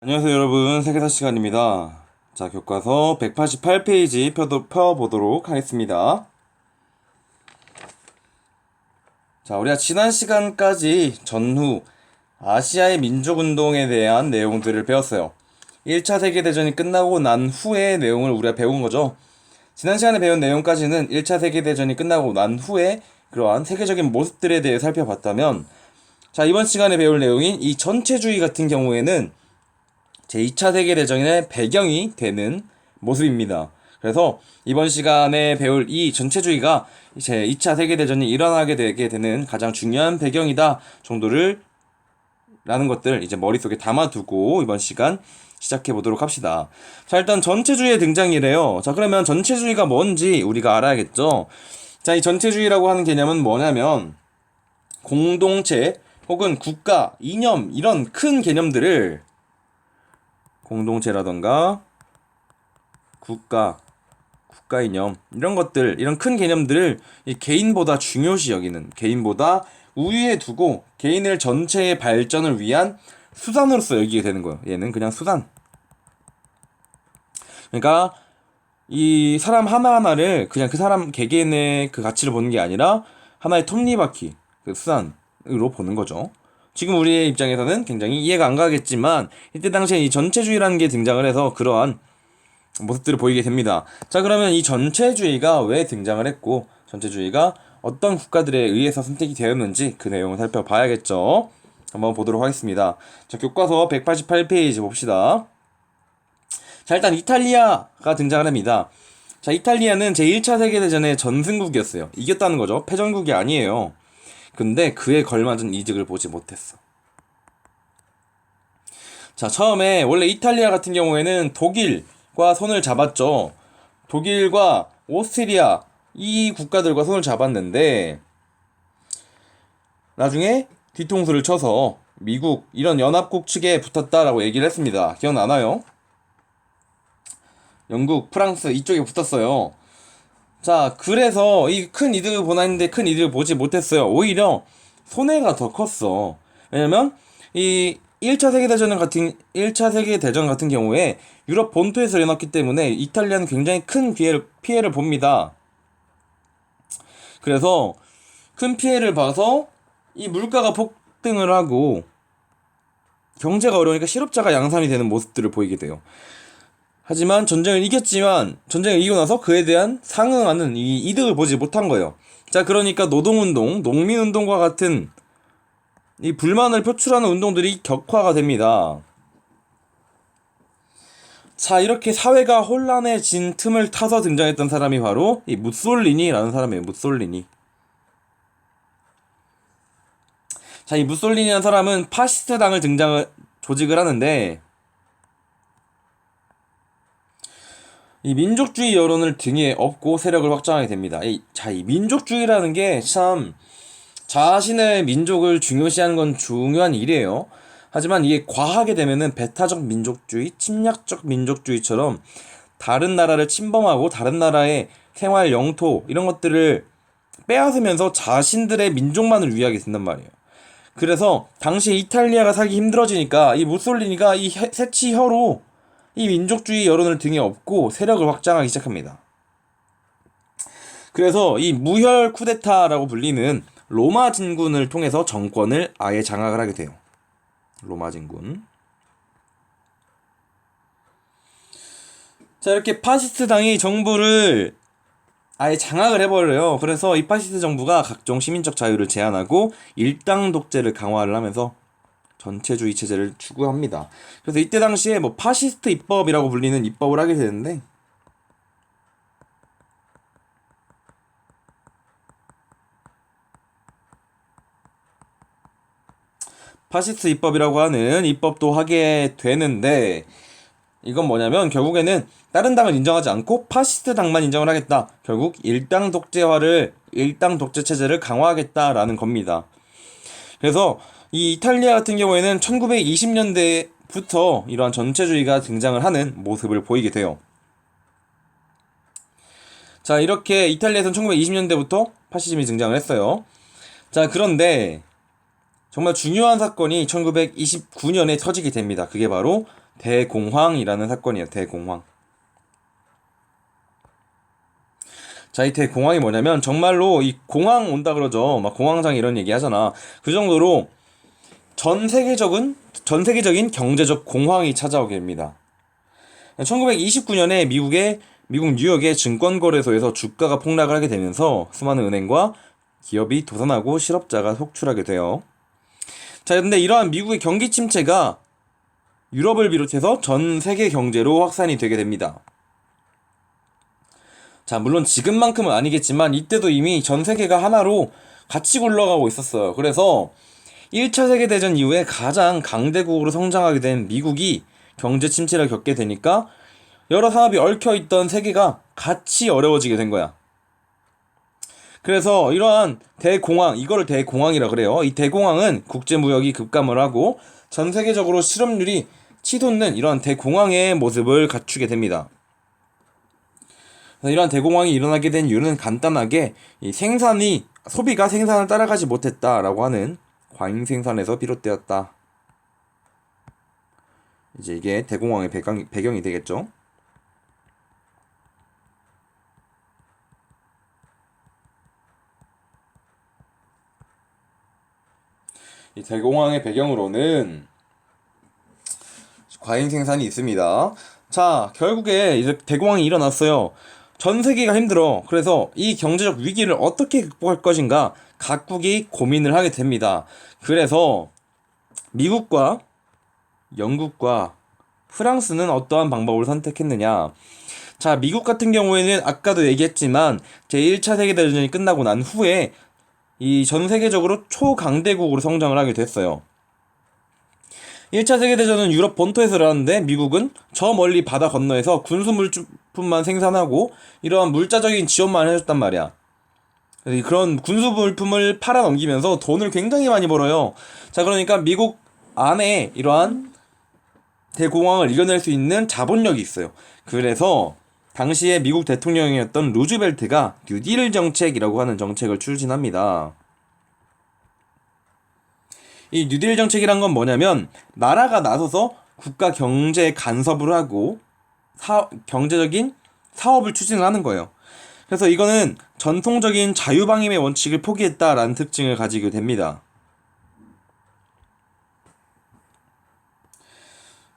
안녕하세요 여러분, 세계사 시간입니다. 자, 교과서 188페이지 펴보도록 하겠습니다. 자, 우리가 지난 시간까지 전후 아시아의 민족운동에 대한 내용들을 배웠어요. 1차 세계대전이 끝나고 난 후의 내용을 우리가 배운 거죠. 지난 시간에 배운 내용까지는 1차 세계대전이 끝나고 난 후에 그러한 세계적인 모습들에 대해 살펴봤다면, 자, 이번 시간에 배울 내용인 이 전체주의 같은 경우에는 제2차 세계대전의 배경이 되는 모습입니다. 그래서 이번 시간에 배울 이 전체주의가 제2차 세계대전이 일어나게 되게 되는 가장 중요한 배경이다 정도를 라는 것들 이제 머릿속에 담아두고 이번 시간 시작해 보도록 합시다. 자, 일단 전체주의의 등장이래요. 자, 그러면 전체주의가 뭔지 우리가 알아야겠죠. 자, 이 전체주의라고 하는 개념은 뭐냐면 공동체 혹은 국가, 이념 이런 큰 개념들을 공동체라던가 국가 이념 이런 것들, 이런 큰 개념들을 이 개인보다 중요시 여기는, 개인보다 우위에 두고 개인을 전체의 발전을 위한 수단으로서 여기게 되는 거예요. 얘는 그냥 수단. 그러니까 이 사람 하나하나를 그냥 그 사람 개개인의 그 가치를 보는 게 아니라 하나의 톱니바퀴, 그 수단으로 보는 거죠. 지금 우리의 입장에서는 굉장히 이해가 안 가겠지만 이때 당시에 이 전체주의라는 게 등장을 해서 그러한 모습들을 보이게 됩니다. 자, 그러면 이 전체주의가 왜 등장을 했고 전체주의가 어떤 국가들에 의해서 선택이 되었는지 그 내용을 살펴봐야겠죠. 한번 보도록 하겠습니다. 자, 교과서 188페이지 봅시다. 자, 일단 이탈리아가 등장을 합니다. 자, 이탈리아는 제1차 세계대전의 전승국이었어요. 이겼다는 거죠. 패전국이 아니에요. 근데 그에 걸맞은 이득을 보지 못했어. 자, 처음에 원래 이탈리아 같은 경우에는 독일과 손을 잡았죠. 독일과 오스트리아 이 국가들과 손을 잡았는데 나중에 뒤통수를 쳐서 미국 이런 연합국 측에 붙었다라고 얘기를 했습니다. 기억나나요? 영국, 프랑스 이쪽에 붙었어요. 자, 그래서 이 큰 이득을 보나 했는데 큰 이득을 보지 못했어요. 오히려 손해가 더 컸어. 왜냐면 이 1차 세계대전 같은 경우에 유럽 본토에서 일어났기 때문에 이탈리아는 굉장히 큰 피해를 봅니다. 그래서 큰 피해를 봐서 이 물가가 폭등을 하고 경제가 어려우니까 실업자가 양산이 되는 모습들을 보이게 돼요. 하지만 전쟁을 이기고 나서 그에 대한 상응하는 이 이득을 보지 못한 거예요. 자, 그러니까 노동운동, 농민운동과 같은 이 불만을 표출하는 운동들이 격화가 됩니다. 자, 이렇게 사회가 혼란해진 틈을 타서 등장했던 사람이 바로 이 무솔리니라는 사람이에요. 무솔리니. 자, 이 무솔리니라는 사람은 파시스트 당을 조직을 하는데 이 민족주의 여론을 등에 업고 세력을 확장하게 됩니다. 이 민족주의라는 게 참 자신의 민족을 중요시하는 건 중요한 일이에요. 하지만 이게 과하게 되면은 배타적 민족주의, 침략적 민족주의처럼 다른 나라를 침범하고 다른 나라의 생활 영토 이런 것들을 빼앗으면서 자신들의 민족만을 위하게 된단 말이에요. 그래서 당시 이탈리아가 살기 힘들어지니까 이 무솔리니가 이 새치혀로 이 민족주의 여론을 등에 업고 세력을 확장하기 시작합니다. 그래서 이 무혈 쿠데타라고 불리는 로마 진군을 통해서 정권을 아예 장악을 하게 돼요. 로마 진군. 자, 이렇게 파시스트 당이 정부를 아예 장악을 해버려요. 그래서 이 파시스트 정부가 각종 시민적 자유를 제한하고 일당 독재를 강화를 하면서 전체주의 체제를 추구합니다. 그래서 이때 당시에 뭐 파시스트 입법이라고 불리는 입법을 하게 되는데 파시스트 입법이라고 하는 입법도 하게 되는데 이건 뭐냐면 결국에는 다른 당을 인정하지 않고 파시스트 당만 인정을 하겠다. 결국 일당 독재 체제를 강화하겠다라는 겁니다. 그래서 이 이탈리아 같은 경우에는 1920년대부터 이러한 전체주의가 등장을 하는 모습을 보이게 돼요. 자, 이렇게 이탈리아에서는 1920년대부터 파시즘이 등장을 했어요. 자, 그런데 정말 중요한 사건이 1929년에 터지게 됩니다. 그게 바로 대공황이라는 사건이에요. 대공황. 자, 이 대공황이 뭐냐면 정말로 이 공황 온다 그러죠. 막 공황장 이런 얘기 하잖아. 그 정도로 전 세계적인 경제적 공황이 찾아오게 됩니다. 1929년에 미국 뉴욕의 증권거래소에서 주가가 폭락을 하게 되면서 수많은 은행과 기업이 도산하고 실업자가 속출하게 돼요. 자, 근데 이러한 미국의 경기 침체가 유럽을 비롯해서 전 세계 경제로 확산이 되게 됩니다. 자, 물론 지금만큼은 아니겠지만 이때도 이미 전 세계가 하나로 같이 굴러가고 있었어요. 그래서 1차 세계대전 이후에 가장 강대국으로 성장하게 된 미국이 경제 침체를 겪게 되니까 여러 산업이 얽혀있던 세계가 같이 어려워지게 된 거야. 그래서 이러한 대공황, 이거를 대공황이라 그래요. 이 대공황은 국제무역이 급감을 하고 전 세계적으로 실업률이 치솟는 이러한 대공황의 모습을 갖추게 됩니다. 이러한 대공황이 일어나게 된 이유는 간단하게 이 소비가 생산을 따라가지 못했다라고 하는 과잉 생산에서 비롯되었다. 이제 이게 대공황의 배경이 되겠죠. 이 대공황의 배경으로는 과잉 생산이 있습니다. 자, 결국에 이제 대공황이 일어났어요. 전 세계가 힘들어. 그래서 이 경제적 위기를 어떻게 극복할 것인가 각국이 고민을 하게 됩니다. 그래서 미국과 영국과 프랑스는 어떠한 방법을 선택했느냐. 자, 미국 같은 경우에는 아까도 얘기했지만 제1차 세계대전이 끝나고 난 후에 이 전 세계적으로 초강대국으로 성장을 하게 됐어요. 1차 세계대전은 유럽 본토에서 일어났는데 미국은 저 멀리 바다 건너에서 군수 물품만 생산하고 이러한 물자적인 지원만 해줬단 말이야. 그런 군수 물품을 팔아 넘기면서 돈을 굉장히 많이 벌어요. 자, 그러니까 미국 안에 이러한 대공황을 이겨낼 수 있는 자본력이 있어요. 그래서 당시에 미국 대통령이었던 루즈벨트가 뉴딜 정책이라고 하는 정책을 추진합니다. 이 뉴딜 정책이란 건 뭐냐면 나라가 나서서 국가 경제에 간섭을 하고 경제적인 사업을 추진을 하는 거예요. 그래서 이거는 전통적인 자유방임의 원칙을 포기했다라는 특징을 가지게 됩니다.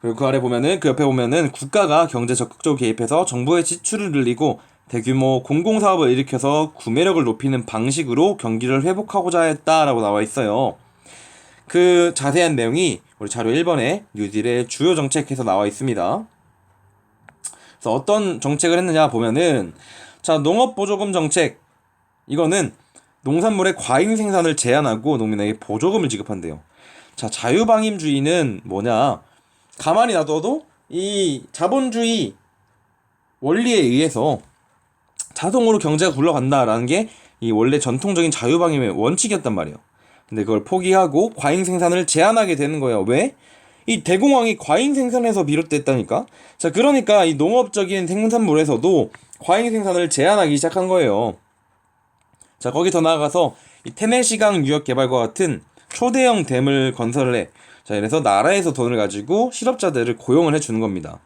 그리고 그 옆에 보면은 국가가 경제 적극적으로 개입해서 정부의 지출을 늘리고 대규모 공공사업을 일으켜서 구매력을 높이는 방식으로 경기를 회복하고자 했다라고 나와 있어요. 그 자세한 내용이 우리 자료 1번에 뉴딜의 주요 정책에서 나와 있습니다. 그래서 어떤 정책을 했느냐 보면은 자, 농업보조금 정책. 이거는 농산물의 과잉 생산을 제한하고 농민에게 보조금을 지급한대요. 자, 자유방임주의는 뭐냐? 가만히 놔둬도 이 자본주의 원리에 의해서 자동으로 경제가 굴러간다라는 게 이 원래 전통적인 자유방임의 원칙이었단 말이에요. 근데 그걸 포기하고 과잉 생산을 제한하게 되는 거예요. 왜? 이 대공황이 과잉 생산에서 비롯됐다니까? 자, 그러니까 이 농업적인 생산물에서도 과잉 생산을 제한하기 시작한 거예요. 자, 거기 더 나아가서 이 테네시강 유역 개발과 같은 초대형 댐을 건설을 해. 자, 이래서 나라에서 돈을 가지고 실업자들을 고용을 해주는 겁니다.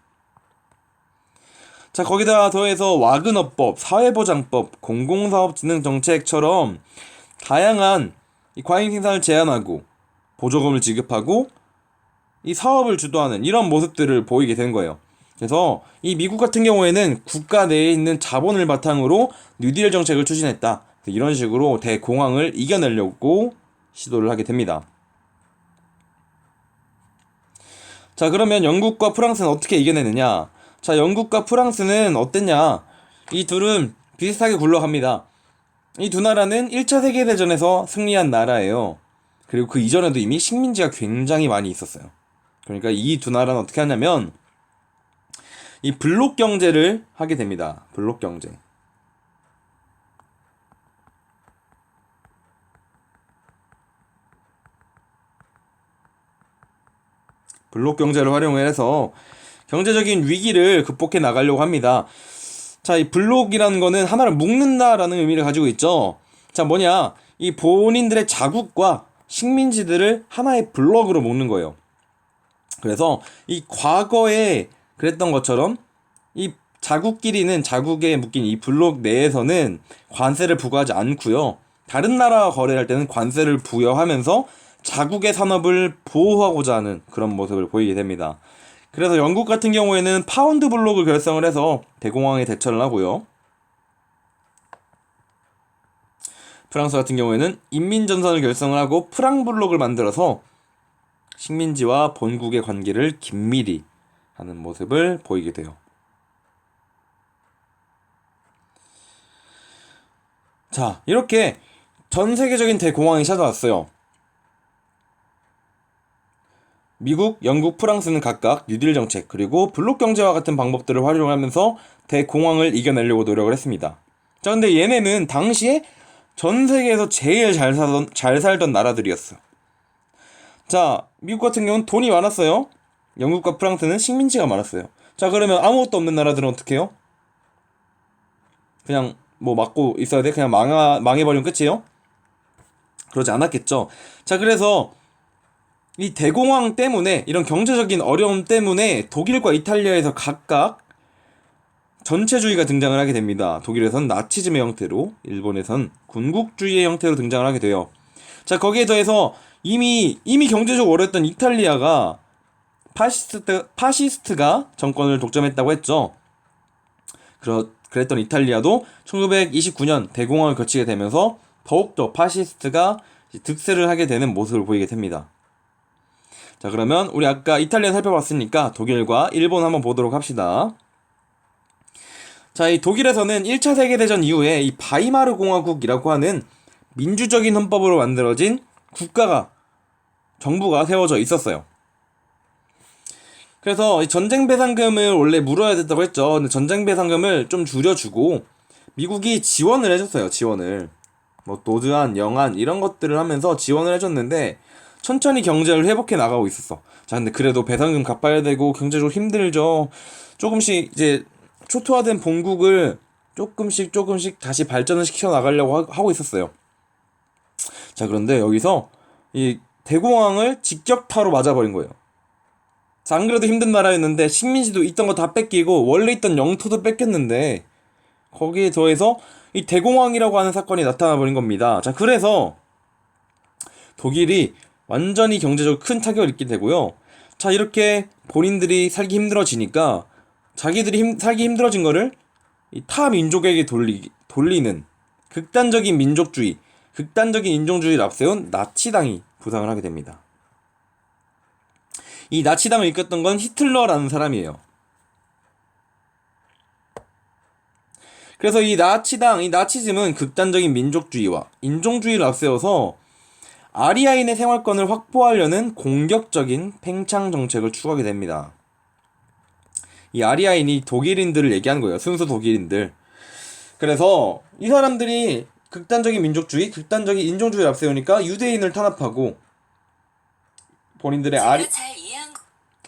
자, 거기다 더해서 와그너법, 사회보장법, 공공사업진흥정책처럼 다양한 이 과잉 생산을 제한하고 보조금을 지급하고 이 사업을 주도하는 이런 모습들을 보이게 된 거예요. 그래서 이 미국 같은 경우에는 국가 내에 있는 자본을 바탕으로 뉴딜 정책을 추진했다. 이런 식으로 대공황을 이겨내려고 시도를 하게 됩니다. 자, 그러면 영국과 프랑스는 어떻게 이겨내느냐? 자, 영국과 프랑스는 어땠냐? 이 둘은 비슷하게 굴러갑니다. 이 두 나라는 1차 세계대전에서 승리한 나라예요. 그리고 그 이전에도 이미 식민지가 굉장히 많이 있었어요. 그러니까 이 두 나라는 어떻게 하냐면 이 블록 경제를 하게 됩니다. 블록 경제. 블록 경제를 활용해서 경제적인 위기를 극복해 나가려고 합니다. 자, 이 블록이라는 거는 하나를 묶는다라는 의미를 가지고 있죠. 자, 뭐냐? 이 본인들의 자국과 식민지들을 하나의 블록으로 묶는 거예요. 그래서 이 과거에 그랬던 것처럼 이 자국끼리는 자국에 묶인 이 블록 내에서는 관세를 부과하지 않고요. 다른 나라와 거래를 할 때는 관세를 부여하면서 자국의 산업을 보호하고자 하는 그런 모습을 보이게 됩니다. 그래서 영국 같은 경우에는 파운드 블록을 결성을 해서 대공황에 대처를 하고요. 프랑스 같은 경우에는 인민전선을 결성을 하고 프랑블록을 만들어서 식민지와 본국의 관계를 긴밀히 하는 모습을 보이게 돼요. 자, 이렇게 전 세계적인 대공황이 찾아왔어요. 미국, 영국, 프랑스는 각각 뉴딜 정책 그리고 블록 경제와 같은 방법들을 활용하면서 대공황을 이겨내려고 노력을 했습니다. 자, 근데 얘네는 당시에 전 세계에서 제일 잘 살던 나라들이었어. 자, 미국 같은 경우는 돈이 많았어요. 영국과 프랑스는 식민지가 많았어요. 자, 그러면 아무것도 없는 나라들은 어떻게 해요? 그냥 뭐 막고 있어야 돼? 그냥 망해버리면 끝이에요? 그러지 않았겠죠. 자, 그래서 이 대공황 때문에, 이런 경제적인 어려움 때문에 독일과 이탈리아에서 각각 전체주의가 등장을 하게 됩니다. 독일에선 나치즘의 형태로, 일본에선 군국주의의 형태로 등장을 하게 돼요. 자, 거기에 더해서 이미 경제적으로 어려웠던 이탈리아가 파시스트가 정권을 독점했다고 했죠. 그랬던 이탈리아도 1929년 대공황을 거치게 되면서 더욱더 파시스트가 득세를 하게 되는 모습을 보이게 됩니다. 자, 그러면 우리 아까 이탈리아 살펴봤으니까 독일과 일본 한번 보도록 합시다. 자, 이 독일에서는 1차 세계대전 이후에 이 바이마르 공화국이라고 하는 민주적인 헌법으로 만들어진 정부가 세워져 있었어요. 그래서 전쟁 배상금을 원래 물어야 됐다고 했죠. 근데 전쟁 배상금을 좀 줄여주고 미국이 지원을 해줬어요. 지원을 뭐 노드안, 영안 이런 것들을 하면서 지원을 해줬는데 천천히 경제를 회복해 나가고 있었어. 자, 근데 그래도 배상금 갚아야 되고 경제적으로 힘들죠. 조금씩 이제 초토화된 본국을 조금씩 다시 발전을 시켜 나가려고 하고 있었어요. 자, 그런데 여기서 이 대공황을 직격타로 맞아버린 거예요. 자, 안 그래도 힘든 나라였는데 식민지도 있던 거 다 뺏기고 원래 있던 영토도 뺏겼는데 거기에 더해서 이 대공황이라고 하는 사건이 나타나 버린 겁니다. 자, 그래서 독일이 완전히 경제적으로 큰 타격을 입게 되고요. 자, 이렇게 본인들이 살기 힘들어지니까 자기들이 살기 힘들어진 거를 이 타 민족에게 돌리는 극단적인 민족주의, 극단적인 인종주의를 앞세운 나치당이 부상을 하게 됩니다. 이 나치당을 이끌었던 건 히틀러라는 사람이에요. 그래서 이 나치즘은 극단적인 민족주의와 인종주의를 앞세워서 아리아인의 생활권을 확보하려는 공격적인 팽창 정책을 추구하게 됩니다. 이 아리아인이 독일인들을 얘기한 거예요. 순수 독일인들. 그래서 이 사람들이 극단적인 민족주의, 극단적인 인종주의를 앞세우니까 유대인을 탄압하고 본인들의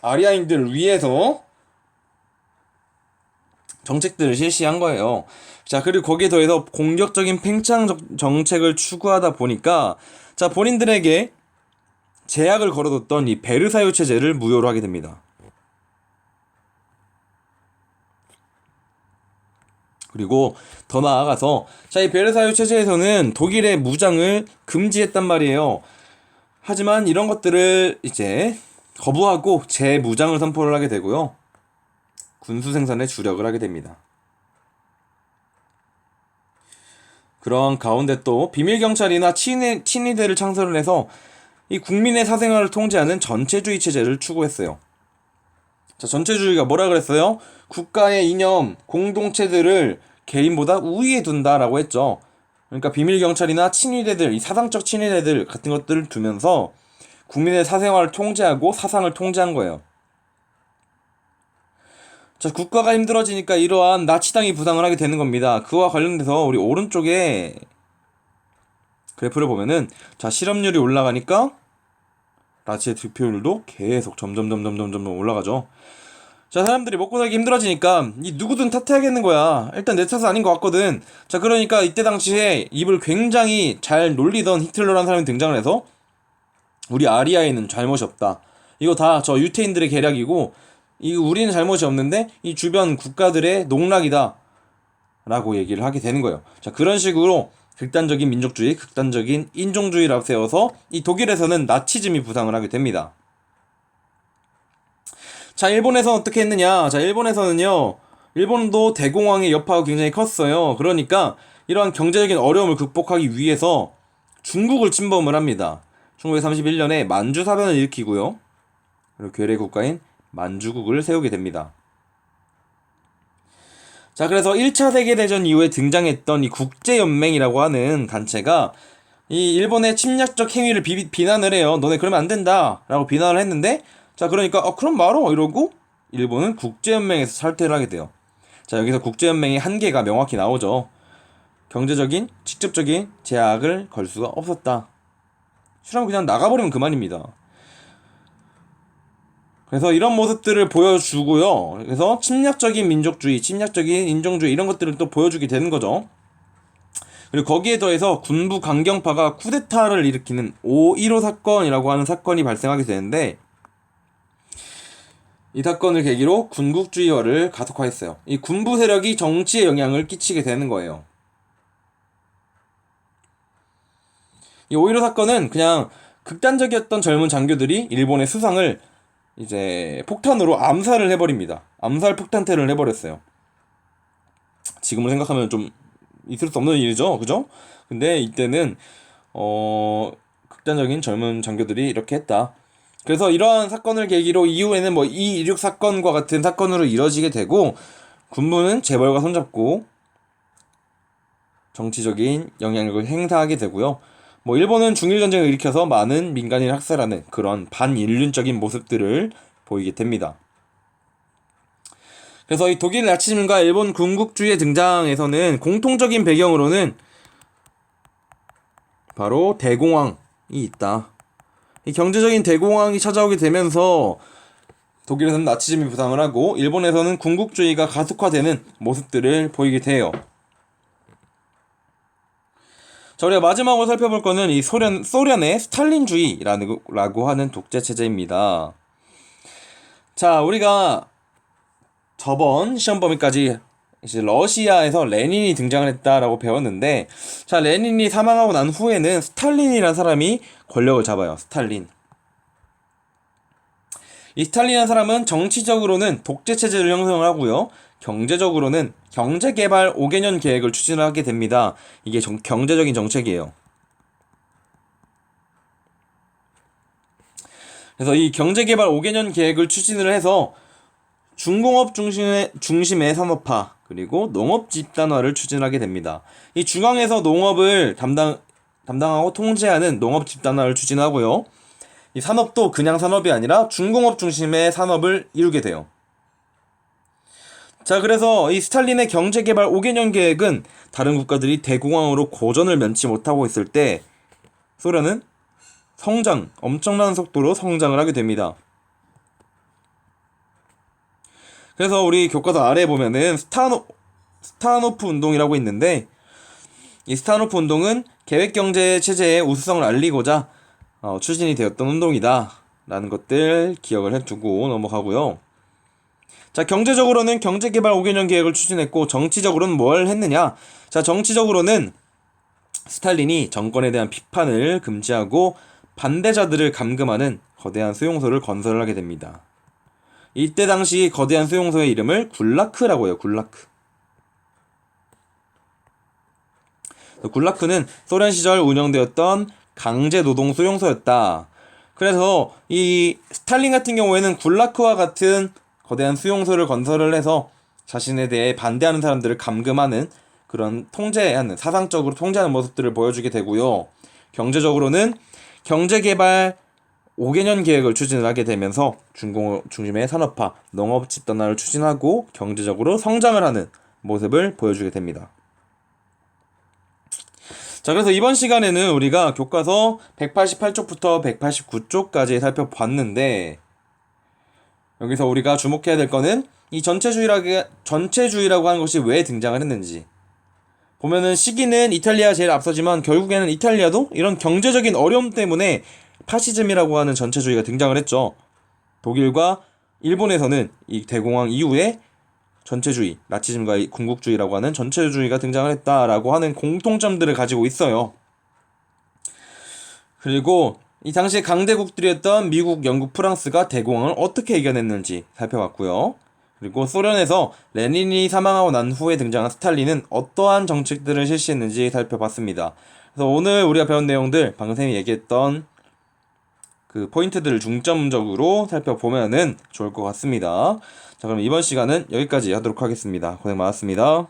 아리아인들을 위해서 정책들을 실시한 거예요. 자, 그리고 거기에 더해서 공격적인 팽창 정책을 추구하다 보니까 자, 본인들에게 제약을 걸어뒀던 이 베르사유 체제를 무효로 하게 됩니다. 그리고 더 나아가서 자, 이 베르사유 체제에서는 독일의 무장을 금지했단 말이에요. 하지만 이런 것들을 이제 거부하고 재무장을 선포를 하게 되고요. 군수 생산에 주력을 하게 됩니다. 그런 가운데 또 비밀경찰이나 친위대를 창설을 해서 이 국민의 사생활을 통제하는 전체주의 체제를 추구했어요. 자, 전체주의가 뭐라 그랬어요? 국가의 이념, 공동체들을 개인보다 우위에 둔다라고 했죠. 그러니까 비밀경찰이나 친위대들, 이 사상적 친위대들 같은 것들을 두면서 국민의 사생활을 통제하고 사상을 통제한 거예요. 자, 국가가 힘들어지니까 이러한 나치당이 부상을 하게 되는 겁니다. 그와 관련돼서 우리 오른쪽에 그래프를 보면은 자, 실업률이 올라가니까 나치의 득표율도 계속 점점 올라가죠. 자, 사람들이 먹고 살기 힘들어지니까 이 누구든 탓해야겠는 거야. 일단 내 탓은 아닌 것 같거든. 자, 그러니까 이때 당시에 입을 굉장히 잘 놀리던 히틀러라는 사람이 등장을 해서 우리 아리아에는 잘못이 없다. 이거 다 저 유태인들의 계략이고 이 우리는 잘못이 없는데 이 주변 국가들의 농락이다 라고 얘기를 하게 되는 거예요. 자, 그런 식으로 극단적인 민족주의, 극단적인 인종주의를 앞세워서 이 독일에서는 나치즘이 부상을 하게 됩니다. 자, 일본에서 어떻게 했느냐? 자, 일본에서는요, 일본도 대공황의 여파가 굉장히 컸어요. 그러니까 이러한 경제적인 어려움을 극복하기 위해서 중국을 침범을 합니다. 1931년에 만주사변을 일으키고요. 그리고 괴뢰 국가인 만주국을 세우게 됩니다. 자, 그래서 1차 세계대전 이후에 등장했던 이 국제연맹이라고 하는 단체가 이 일본의 침략적 행위를 비난을 해요. 너네 그러면 안 된다 라고 비난을 했는데, 자, 그러니까 그럼 말어 이러고 일본은 국제연맹에서 탈퇴를 하게 돼요. 자, 여기서 국제연맹의 한계가 명확히 나오죠. 경제적인 직접적인 제약을 걸 수가 없었다. 싫으면 그냥 나가버리면 그만입니다. 그래서 이런 모습들을 보여주고요. 그래서 침략적인 민족주의, 침략적인 인종주의 이런 것들을 또 보여주게 되는 거죠. 그리고 거기에 더해서 군부 강경파가 쿠데타를 일으키는 5.15 사건이라고 하는 사건이 발생하게 되는데, 이 사건을 계기로 군국주의화를 가속화했어요. 이 군부 세력이 정치에 영향을 끼치게 되는 거예요. 이 5.15 사건은 그냥 극단적이었던 젊은 장교들이 일본의 수상을 이제 폭탄으로 암살을 해버립니다. 암살 폭탄테러를 해버렸어요. 지금으로 생각하면 좀 있을 수 없는 일이죠, 그죠? 근데 이때는 극단적인 젊은 장교들이 이렇게 했다. 그래서 이러한 사건을 계기로 이후에는 뭐 이26 사건과 같은 사건으로 이뤄지게 되고, 군부는 재벌과 손잡고 정치적인 영향력을 행사하게 되고요. 뭐 일본은 중일 전쟁을 일으켜서 많은 민간인을 학살하는 그런 반인륜적인 모습들을 보이게 됩니다. 그래서 이 독일 나치즘과 일본 군국주의의 등장에서는 공통적인 배경으로는 바로 대공황이 있다. 이 경제적인 대공황이 찾아오게 되면서 독일에서는 나치즘이 부상을 하고 일본에서는 군국주의가 가속화되는 모습들을 보이게 돼요. 자, 우리가 마지막으로 살펴볼 거는 이 소련의 스탈린주의라고 하는 독재 체제입니다. 자, 우리가 저번 시험 범위까지 이제 러시아에서 레닌이 등장을 했다라고 배웠는데, 자, 레닌이 사망하고 난 후에는 스탈린이라는 사람이 권력을 잡아요. 스탈린. 이 스탈린이라는 사람은 정치적으로는 독재 체제를 형성을 하고요. 경제적으로는 경제개발 5개년 계획을 추진하게 됩니다. 이게 경제적인 정책이에요. 그래서 이 경제개발 5개년 계획을 추진을 해서 중공업 중심의 산업화, 그리고 농업 집단화를 추진하게 됩니다. 이 중앙에서 농업을 담당하고 통제하는 농업 집단화를 추진하고요. 이 산업도 그냥 산업이 아니라 중공업 중심의 산업을 이루게 돼요. 자, 그래서 이 스탈린의 경제개발 5개년 계획은 다른 국가들이 대공황으로 고전을 면치 못하고 있을 때 소련은 엄청난 속도로 성장을 하게 됩니다. 그래서 우리 교과서 아래에 보면은 스타노프 운동이라고 있는데, 이 스타노프 운동은 계획경제 체제의 우수성을 알리고자 추진이 되었던 운동이다 라는 것들 기억을 해두고 넘어가고요. 자, 경제적으로는 경제개발 5개년 계획을 추진했고, 정치적으로는 뭘 했느냐? 자, 정치적으로는 스탈린이 정권에 대한 비판을 금지하고 반대자들을 감금하는 거대한 수용소를 건설을 하게 됩니다. 이때 당시 거대한 수용소의 이름을 굴라크라고 해요. 굴라크. 굴라크는 소련 시절 운영되었던 강제 노동 수용소였다. 그래서 이 스탈린 같은 경우에는 굴라크와 같은 거대한 수용소를 건설을 해서 자신에 대해 반대하는 사람들을 감금하는 그런 사상적으로 통제하는 모습들을 보여주게 되고요. 경제적으로는 경제개발 5개년 계획을 추진을 하게 되면서 중공업 중심의 산업화, 농업 집단화를 추진하고 경제적으로 성장을 하는 모습을 보여주게 됩니다. 자, 그래서 이번 시간에는 우리가 교과서 188쪽부터 189쪽까지 살펴봤는데, 여기서 우리가 주목해야 될 거는 이 전체주의라고 하는 것이 왜 등장을 했는지. 보면은 시기는 이탈리아가 제일 앞서지만 결국에는 이탈리아도 이런 경제적인 어려움 때문에 파시즘이라고 하는 전체주의가 등장을 했죠. 독일과 일본에서는 이 대공황 이후에 전체주의, 나치즘과 군국주의라고 하는 전체주의가 등장을 했다라고 하는 공통점들을 가지고 있어요. 그리고 이 당시에 강대국들이었던 미국, 영국, 프랑스가 대공황을 어떻게 이겨냈는지 살펴봤고요. 그리고 소련에서 레닌이 사망하고 난 후에 등장한 스탈린은 어떠한 정책들을 실시했는지 살펴봤습니다. 그래서 오늘 우리가 배운 내용들, 방금 쌤이 얘기했던 그 포인트들을 중점적으로 살펴보면은 좋을 것 같습니다. 자, 그럼 이번 시간은 여기까지 하도록 하겠습니다. 고생 많았습니다.